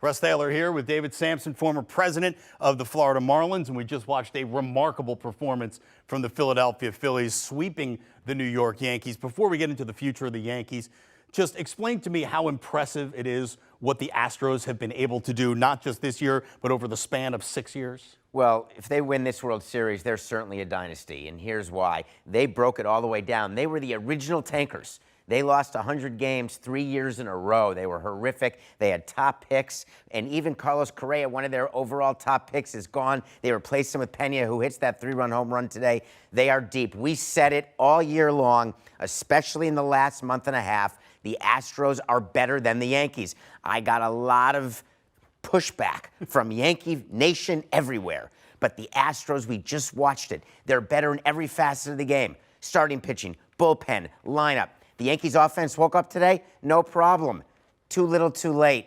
Russ Taylor here with David Samson, former president of the Florida Marlins, and we just watched a remarkable performance from the Philadelphia Phillies, sweeping the New York Yankees. Before we get into the future of the Yankees, just explain to me how impressive it is what the Astros have been able to do, not just this year, but over the span of 6 years. Well, if they win this World Series, they're certainly a dynasty, and here's why. They broke it all the way down. They were the original tankers. They lost 100 games 3 years in a row. They were horrific. They had top picks, and even Carlos Correa, one of their overall top picks, is gone. They replaced him with Pena, who hits that 3-run home run today. They are deep. We said it all year long, especially in the last month and a half. The Astros are better than the Yankees. I got a lot of pushback from Yankee Nation everywhere. But the Astros, we just watched it. They're better in every facet of the game. Starting pitching, bullpen, lineup. The Yankees offense woke up today, no problem. Too little, too late.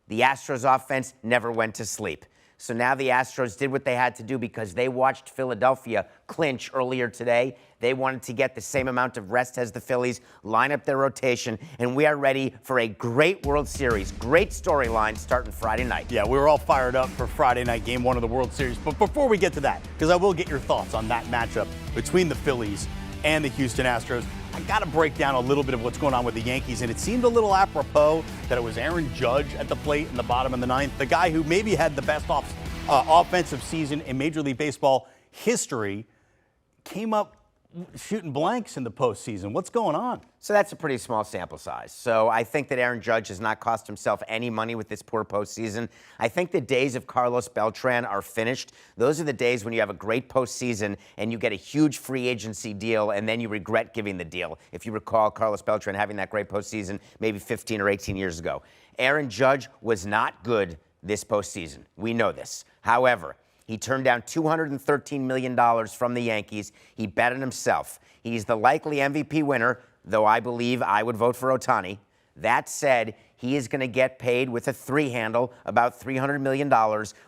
The Astros offense never went to sleep. So now the Astros did what they had to do because they watched Philadelphia clinch earlier today. They wanted to get the same amount of rest as the Phillies, line up their rotation, and we are ready for a great World Series. Great storyline starting Friday night. Yeah, we were all fired up for Friday night game one of the World Series. But before we get to that, because I will get your thoughts on that matchup between the Phillies and the Houston Astros, I got to break down a little bit of what's going on with the Yankees, and it seemed a little apropos that it was Aaron Judge at the plate in the bottom of the ninth, the guy who maybe had the best offensive season in Major League Baseball history, came up shooting blanks in the postseason. What's going on? So that's a pretty small sample size. So I think that Aaron Judge has not cost himself any money with this poor postseason. I think the days of Carlos Beltran are finished. Those are the days when you have a great postseason and you get a huge free agency deal and then you regret giving the deal. If you recall Carlos Beltran having that great postseason maybe 15 or 18 years ago. Aaron Judge was not good this postseason. We know this. However, he turned down $213 million from the Yankees. He bet on himself. He's the likely MVP winner, though I believe I would vote for Ohtani. That said, he is going to get paid with a 3 handle, about $300 million.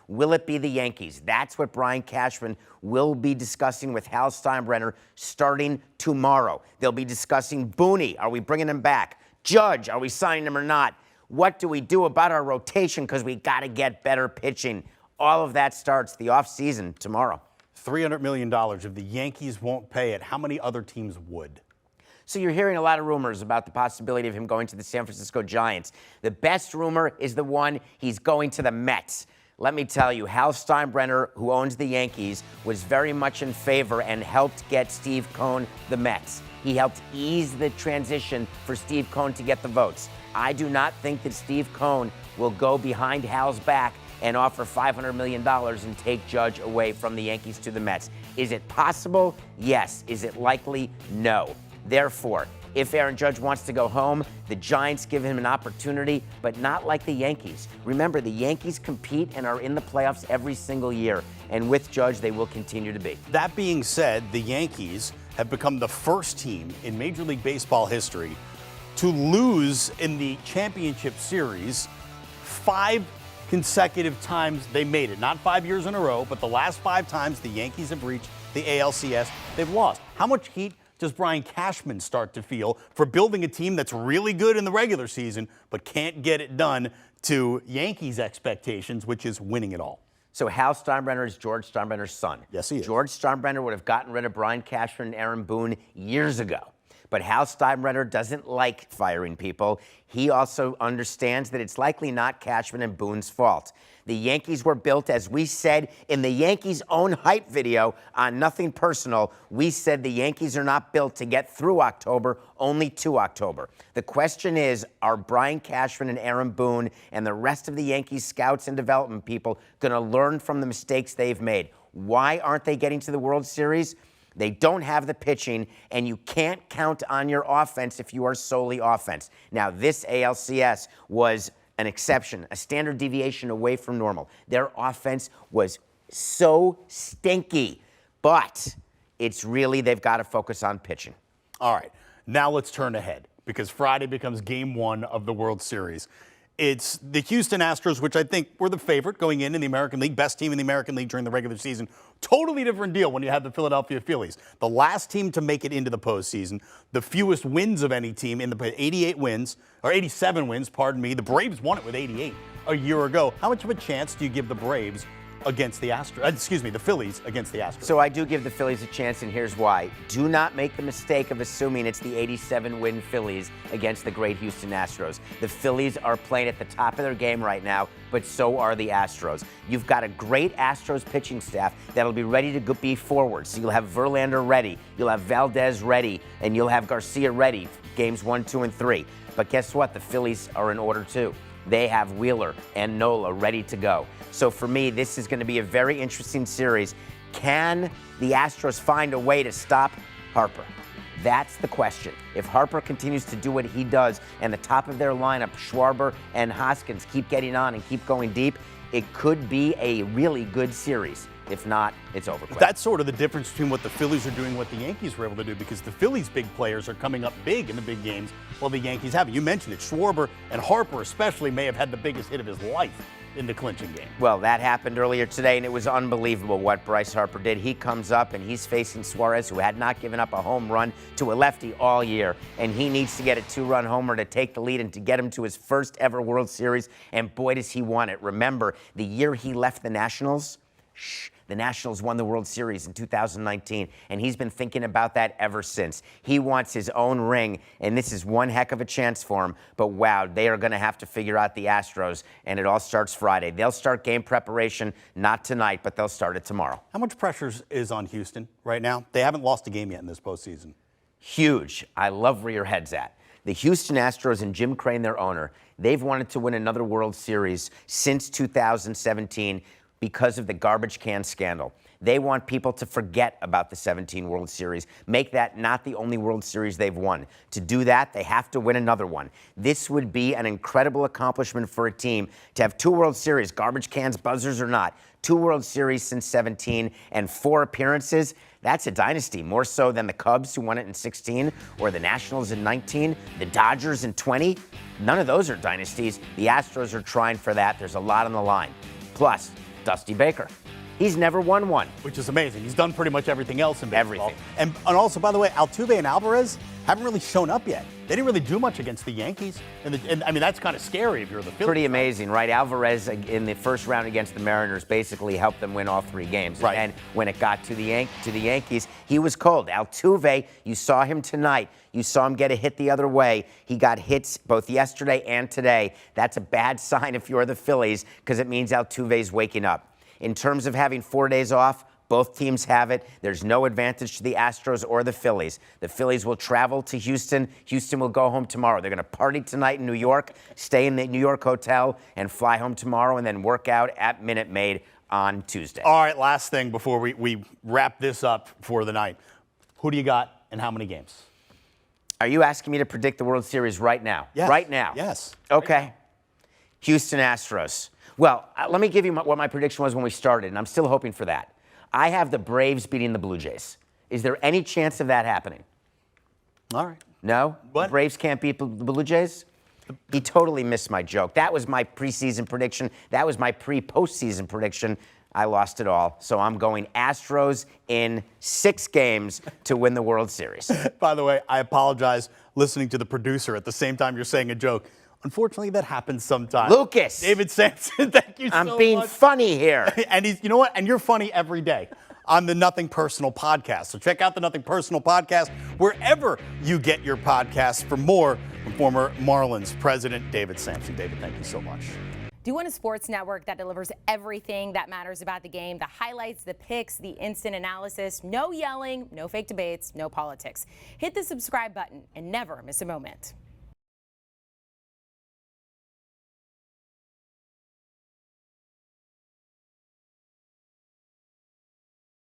Will it be the Yankees? That's what Brian Cashman will be discussing with Hal Steinbrenner starting tomorrow. They'll be discussing Booney. Are we bringing him back? Judge, are we signing him or not? What do we do about our rotation? Because we got to get better pitching. All of that starts the offseason tomorrow. $300 million. If the Yankees won't pay it, how many other teams would? So you're hearing a lot of rumors about the possibility of him going to the San Francisco Giants. The best rumor is the one he's going to the Mets. Let me tell you, Hal Steinbrenner, who owns the Yankees, was very much in favor and helped get Steve Cohen the Mets. He helped ease the transition for Steve Cohen to get the votes. I do not think that Steve Cohen will go behind Hal's back and offer $500 million and take Judge away from the Yankees to the Mets. Is it possible? Yes. Is it likely? No. Therefore, if Aaron Judge wants to go home, the Giants give him an opportunity, but not like the Yankees. Remember, the Yankees compete and are in the playoffs every single year, and with Judge, they will continue to be. That being said, the Yankees have become the first team in Major League Baseball history to lose in the championship series 5 consecutive times they made it. Not 5 years in a row, but the last 5 times the Yankees have reached the ALCS, they've lost. How much heat does Brian Cashman start to feel for building a team that's really good in the regular season, but can't get it done to Yankees' expectations, which is winning it all? So Hal Steinbrenner is George Steinbrenner's son. Yes, he is. George Steinbrenner would have gotten rid of Brian Cashman and Aaron Boone years ago. But Hal Steinbrenner doesn't like firing people. He also understands that it's likely not Cashman and Boone's fault. The Yankees were built, as we said in the Yankees' own hype video on Nothing Personal, we said the Yankees are not built to get through October, only to October. The question is, are Brian Cashman and Aaron Boone and the rest of the Yankees scouts and development people going to learn from the mistakes they've made? Why aren't they getting to the World Series? They don't have the pitching, and you can't count on your offense if you are solely offense. Now, this ALCS was an exception, a standard deviation away from normal. Their offense was so stinky, but it's really they've got to focus on pitching. All right, now let's turn ahead because Friday becomes game 1 of the World Series. It's the Houston Astros, which I think were the favorite going in the American League, best team in the American League during the regular season. Totally different deal when you have the Philadelphia Phillies, the last team to make it into the postseason, the fewest wins of any team in the 88 wins, or 87 wins, pardon me. The Braves won it with 88 a year ago. How much of a chance do you give the Braves against the Astros? The Phillies against the Astros. So I do give the Phillies a chance, and here's why. Do not make the mistake of assuming it's the 87-win Phillies against the great Houston Astros. The Phillies are playing at the top of their game right now, but so are the Astros. You've got a great Astros pitching staff that'll be ready to be forward. So you'll have Verlander ready, you'll have Valdez ready, and you'll have Garcia ready games 1, 2, and 3. But guess what? The Phillies are in order too. They have Wheeler and Nola ready to go. So for me, this is going to be a very interesting series. Can the Astros find a way to stop Harper? That's the question. If Harper continues to do what he does and the top of their lineup, Schwarber and Hoskins, keep getting on and keep going deep, it could be a really good series. If not, it's over. That's sort of the difference between what the Phillies are doing and what the Yankees were able to do, because the Phillies' big players are coming up big in the big games while the Yankees haven't. You mentioned it. Schwarber and Harper especially may have had the biggest hit of his life in the clinching game. Well, that happened earlier today, and it was unbelievable what Bryce Harper did. He comes up, and he's facing Suarez, who had not given up a home run to a lefty all year, and he needs to get a 2-run homer to take the lead and to get him to his first ever World Series, and boy, does he want it. Remember, the year he left the Nationals, the Nationals won the World Series in 2019, and he's been thinking about that ever since. He wants his own ring, and this is one heck of a chance for him. But wow, they are going to have to figure out the Astros, and it all starts Friday. They'll start game preparation, not tonight, but they'll start it tomorrow. How much pressure is on Houston right now? They haven't lost a game yet in this postseason. Huge. I love where your head's at. The Houston Astros and Jim Crane, their owner, they've wanted to win another World Series since 2017, because of the garbage can scandal. They want people to forget about the 17 World Series, make that not the only World Series they've won. To do that, they have to win another one. This would be an incredible accomplishment for a team to have 2 World Series, garbage cans, buzzers or not, 2 World Series since 17 and 4 appearances. That's a dynasty, more so than the Cubs, who won it in 16, or the Nationals in 19, the Dodgers in 20. None of those are dynasties. The Astros are trying for that. There's a lot on the line. Plus, Dusty Baker. He's never won one. Which is amazing. He's done pretty much everything else in baseball. Everything. And also, by the way, Altuve and Alvarez haven't really shown up yet. They didn't really do much against the Yankees. And I mean, that's kind of scary if you're the Phillies. Pretty amazing, right? Alvarez in the first round against the Mariners basically helped them win all 3 games. Right. And when it got to the Yankees, he was cold. Altuve, you saw him tonight. You saw him get a hit the other way. He got hits both yesterday and today. That's a bad sign if you're the Phillies, because it means Altuve's waking up. In terms of having 4 days off, both teams have it. There's no advantage to the Astros or the Phillies. The Phillies will travel to Houston. Houston will go home tomorrow. They're going to party tonight in New York, stay in the New York hotel, and fly home tomorrow, and then work out at Minute Maid on Tuesday. All right, last thing before we wrap this up for the night. Who do you got and how many games? Are you asking me to predict the World Series right now? Yes. Right now? Yes. Okay. Right now. Houston Astros. Well, let me give you what my prediction was when we started, and I'm still hoping for that. I have the Braves beating the Blue Jays. Is there any chance of that happening? All right. No? What? The Braves can't beat the Blue Jays? He totally missed my joke. That was my preseason prediction. That was my pre-postseason prediction. I lost it all. So I'm going Astros in 6 games to win the World Series. By the way, I apologize listening to the producer at the same time you're saying a joke. Unfortunately, that happens sometimes. Lucas. David Samson, thank you so much. I'm being funny here. And you know what? And you're funny every day on the Nothing Personal podcast. So check out the Nothing Personal podcast wherever you get your podcasts for more from former Marlins president David Samson. David, thank you so much. Do you want a sports network that delivers everything that matters about the game? The highlights, the picks, the instant analysis, no yelling, no fake debates, no politics. Hit the subscribe button and never miss a moment.